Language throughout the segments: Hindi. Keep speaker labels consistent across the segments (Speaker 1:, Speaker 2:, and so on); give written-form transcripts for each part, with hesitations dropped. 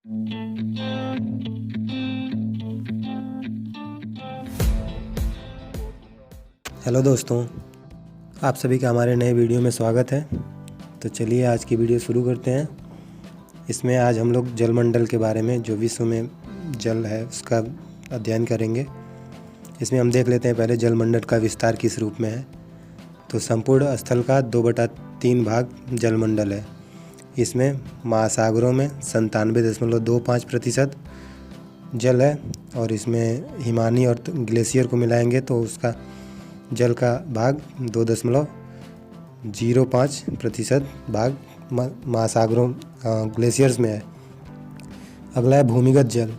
Speaker 1: हेलो दोस्तों, आप सभी का हमारे नए वीडियो में स्वागत है। तो चलिए आज की वीडियो शुरू करते हैं। इसमें आज हम लोग जलमंडल के बारे में, जो विश्व में जल है उसका अध्ययन करेंगे। इसमें हम देख लेते हैं पहले जलमंडल का विस्तार किस रूप में है। तो संपूर्ण स्थल का 2/3 भाग जलमंडल है। इसमें महासागरों में 97.25% जल है, और इसमें हिमानी और ग्लेशियर को मिलाएंगे तो उसका जल का भाग 2.05% भाग महासागरों ग्लेशियर्स में है। अगला है भूमिगत जल,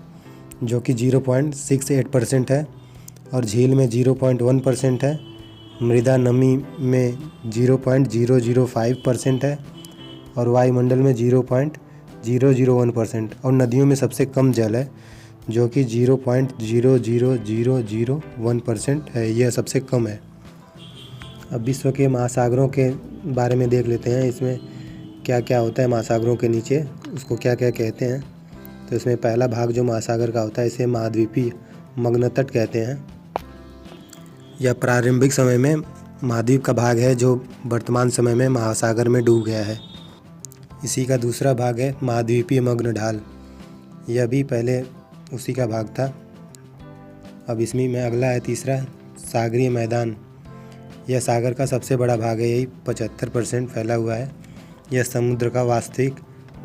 Speaker 1: जो कि 0.68% है, और झील में 0.1% है। मृदा नमी में 0.005% है, और वायुमंडल में 0.001%, और नदियों में सबसे कम जल है जो कि 0.00001% है। यह सबसे कम है। अब विश्व के महासागरों के बारे में देख लेते हैं। इसमें क्या क्या होता है महासागरों के नीचे, उसको क्या क्या कहते हैं। तो इसमें पहला भाग जो महासागर का होता है, इसे महाद्वीपीय मग्नतट कहते हैं। यह प्रारंभिक समय में महाद्वीप का भाग है, जो वर्तमान समय में महासागर में डूब गया है। इसी का दूसरा भाग है महाद्वीपीय मग्न ढाल। यह भी पहले उसी का भाग था। अब इसमें में अगला है तीसरा सागरीय मैदान। यह सागर का सबसे बड़ा भाग है, यही 75% फैला हुआ है। यह समुद्र का वास्तविक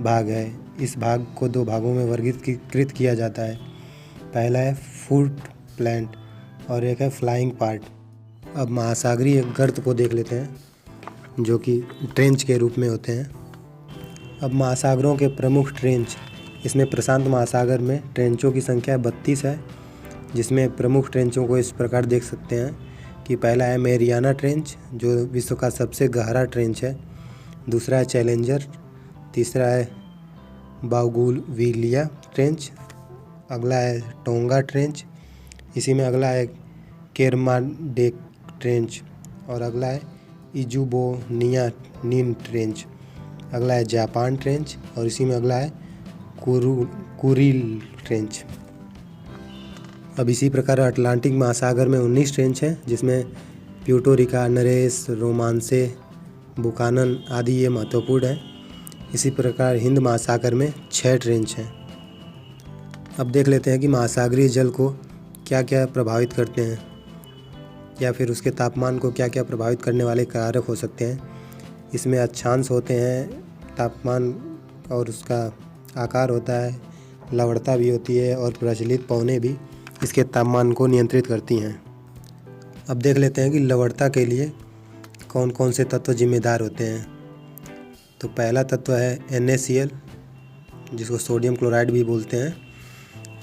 Speaker 1: भाग है। इस भाग को 2 भागों में वर्गीकृत किया जाता है। पहला है फुट प्लांट और एक है फ्लाइंग पार्ट। अब महासागरीय गर्त को देख लेते हैं, जो कि ट्रेंच के रूप में होते हैं। अब महासागरों के प्रमुख ट्रेंच, इसमें प्रशांत महासागर में ट्रेंचों की संख्या 32 है, जिसमें प्रमुख ट्रेंचों को इस प्रकार देख सकते हैं कि पहला है मैरियाना ट्रेंच, जो विश्व का सबसे गहरा ट्रेंच है। दूसरा है चैलेंजर। तीसरा है बाउगुलविलिया ट्रेंच। अगला है टोंगा ट्रेंच। इसी में अगला है केरमाडेक ट्रेंच, और अगला है इजुबोनियानिन ट्रेंच। अगला है जापान ट्रेंच, और इसी में अगला है कुरिल ट्रेंच। अब इसी प्रकार अटलांटिक महासागर में 19 ट्रेंच हैं, जिसमें प्यूर्टो नरेस, रोमांसे, बुकानन आदि ये महत्वपूर्ण हैं। इसी प्रकार हिंद महासागर में 6 ट्रेंच हैं। अब देख लेते हैं कि महासागरीय जल को क्या क्या प्रभावित करते हैं, या फिर उसके तापमान को क्या क्या प्रभावित करने वाले कारक हो सकते हैं। इसमें अक्षांश होते हैं, तापमान और उसका आकार होता है, लवणता भी होती है, और प्रचलित पौने भी इसके तापमान को नियंत्रित करती हैं। अब देख लेते हैं कि लवणता के लिए कौन कौन से तत्व जिम्मेदार होते हैं। तो पहला तत्व है NaCl, जिसको सोडियम क्लोराइड भी बोलते हैं।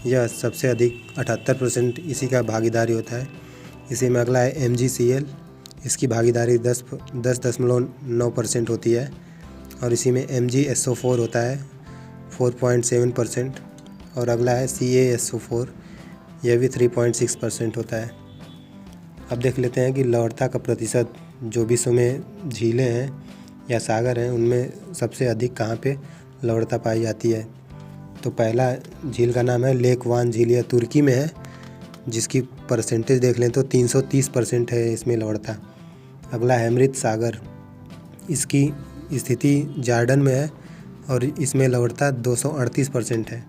Speaker 1: यह सबसे अधिक 78% इसी का भागीदारी होता है। इसी में अगला है MgCl, इसकी भागीदारी 10.9% होती है। और इसी में MgSO4 होता है 4.7%, और अगला है CaSO4, यह भी 3.6% होता है। अब देख लेते हैं कि लवणता का प्रतिशत, जो विश्व में झीलें हैं या सागर हैं, उनमें सबसे अधिक कहाँ पे लवणता पाई जाती है। तो पहला झील का नाम है लेक वान झील, यह तुर्की में है, जिसकी परसेंटेज देख लें तो 330% है इसमें लवणता। अगला है मृत सागर, इसकी स्थिति जॉर्डन में है, और इसमें लवणता 238% है।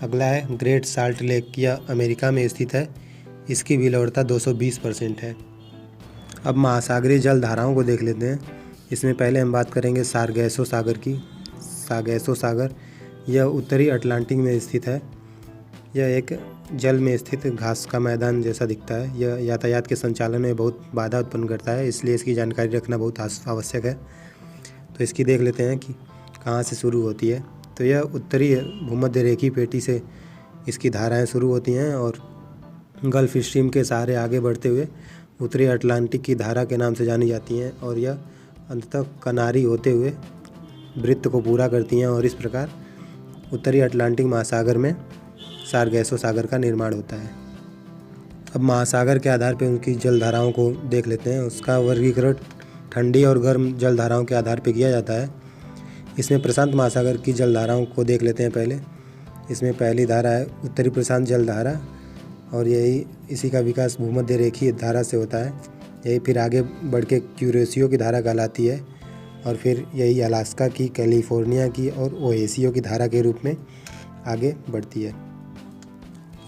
Speaker 1: अगला है ग्रेट साल्ट लेक, यह अमेरिका में स्थित है, इसकी भी लवणता 220% है। अब महासागरीय जल धाराओं को देख लेते हैं। इसमें पहले हम बात करेंगे सारगैसो सागर की। सारगैसो सागर यह उत्तरी अटलांटिक में स्थित है। यह एक जल में स्थित घास का मैदान जैसा दिखता है। यह यातायात के संचालन में बहुत बाधा उत्पन्न करता है, इसलिए इसकी जानकारी रखना बहुत आवश्यक है। तो इसकी देख लेते हैं कि कहाँ से शुरू होती है। तो यह उत्तरी भूमध्य रेखीय पेटी से इसकी धाराएं शुरू होती हैं, और गल्फ स्ट्रीम के सहारे आगे बढ़ते हुए उत्तरी अटलांटिक की धारा के नाम से जानी जाती हैं, और यह अंततः कनारी होते हुए वृत्त को पूरा करती हैं, और इस प्रकार उत्तरी अटलांटिक महासागर में सारगैसो सागर का निर्माण होता है। अब महासागर के आधार पर उनकी जलधाराओं को देख लेते हैं। उसका वर्गीकरण ठंडी और गर्म जलधाराओं के आधार पर किया जाता है। इसमें प्रशांत महासागर की जलधाराओं को देख लेते हैं पहले। इसमें पहली धारा है उत्तरी प्रशांत जल धारा, और यही इसी का विकास भूमध्य रेखीय धारा से होता है। यही फिर आगे बढ़ के क्यूरेसियो की धारा कहलाती है, और फिर यही अलास्का की, कैलिफोर्निया की और ओहेसियो की धारा के रूप में आगे बढ़ती है।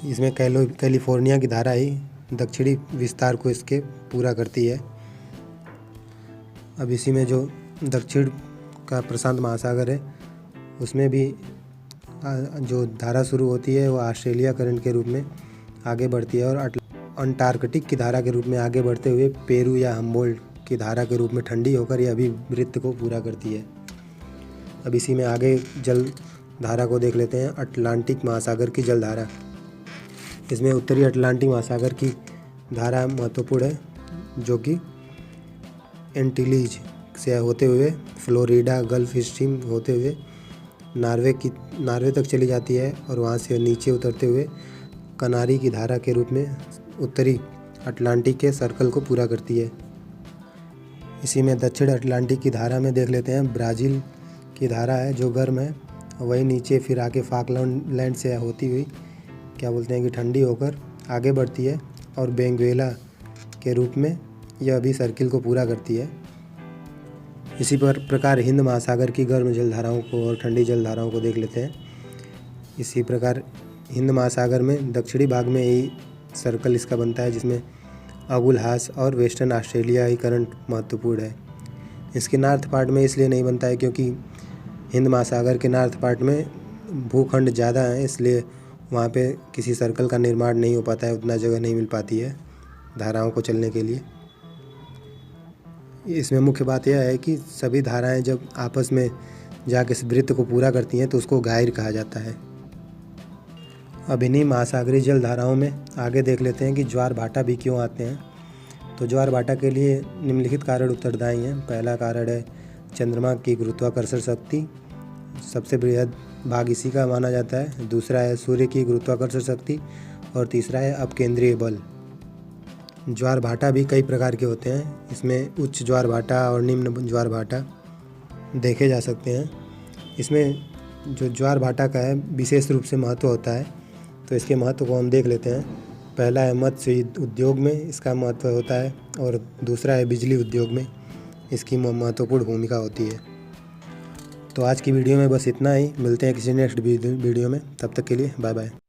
Speaker 1: इसमें कैलिफोर्निया की धारा ही दक्षिणी विस्तार को इसके पूरा करती है। अब इसी में जो दक्षिण का प्रशांत महासागर है उसमें भी जो धारा शुरू होती है वो ऑस्ट्रेलिया करंट के रूप में आगे बढ़ती है, और अंटार्कटिक की धारा के रूप में आगे बढ़ते हुए पेरू या हम्बोल्ट की धारा के रूप में ठंडी होकर यह अभिवृत्त को पूरा करती है। अब इसी में आगे जल धारा को देख लेते हैं, अटलांटिक महासागर की जल धारा। इसमें उत्तरी अटलांटिक महासागर की धारा महत्वपूर्ण है, जो कि एंटिलीज से होते हुए फ्लोरिडा गल्फ स्ट्रीम होते हुए नार्वे तक चली जाती है, और वहाँ से नीचे उतरते हुए कनारी की धारा के रूप में उत्तरी अटलांटिक के सर्कल को पूरा करती है। इसी में दक्षिण अटलांटिक की धारा में देख लेते हैं, ब्राज़ील की धारा है जो गर्म है, वही नीचे फिर आके फाकलैंड से होती हुई क्या बोलते हैं कि ठंडी होकर आगे बढ़ती है, और वेनेजुएला के रूप में यह भी सर्किल को पूरा करती है। इसी प्रकार हिंद महासागर की गर्म जलधाराओं को और ठंडी जलधाराओं को देख लेते हैं। इसी प्रकार हिंद महासागर में दक्षिणी भाग में यही सर्कल इसका बनता है, जिसमें अगुलहास और वेस्टर्न ऑस्ट्रेलिया ही करंट महत्वपूर्ण है। इसके नॉर्थ पार्ट में इसलिए नहीं बनता है क्योंकि हिंद महासागर के नॉर्थ पार्ट में भूखंड ज़्यादा है, इसलिए वहाँ पे किसी सर्कल का निर्माण नहीं हो पाता है, उतना जगह नहीं मिल पाती है धाराओं को चलने के लिए। इसमें मुख्य बात यह है कि सभी धाराएं जब आपस में जाके इस वृत्त को पूरा करती हैं तो उसको गाइर कहा जाता है। अब इन्हीं महासागरीय जल धाराओं में आगे देख लेते हैं कि ज्वार भाटा भी क्यों आते हैं। तो ज्वार भाटा के लिए निम्नलिखित कारण उत्तरदायी हैं। पहला कारण है चंद्रमा की गुरुत्वाकर्षण शक्ति, सबसे बृहद भाग इसी का माना जाता है। दूसरा है सूर्य की गुरुत्वाकर्षण शक्ति, और तीसरा है अपकेंद्रीय बल। ज्वार भाटा भी कई प्रकार के होते हैं, इसमें उच्च ज्वार भाटा और निम्न ज्वार भाटा देखे जा सकते हैं। इसमें जो ज्वार भाटा का है विशेष रूप से महत्व होता है, तो इसके महत्व को हम देख लेते हैं। पहला है मत्स्य उद्योग में इसका महत्व होता है, और दूसरा है बिजली उद्योग में इसकी महत्वपूर्ण भूमिका होती है। तो आज की वीडियो में बस इतना ही, मिलते हैं किसी नेक्स्ट वीडियो में, तब तक के लिए बाय बाय।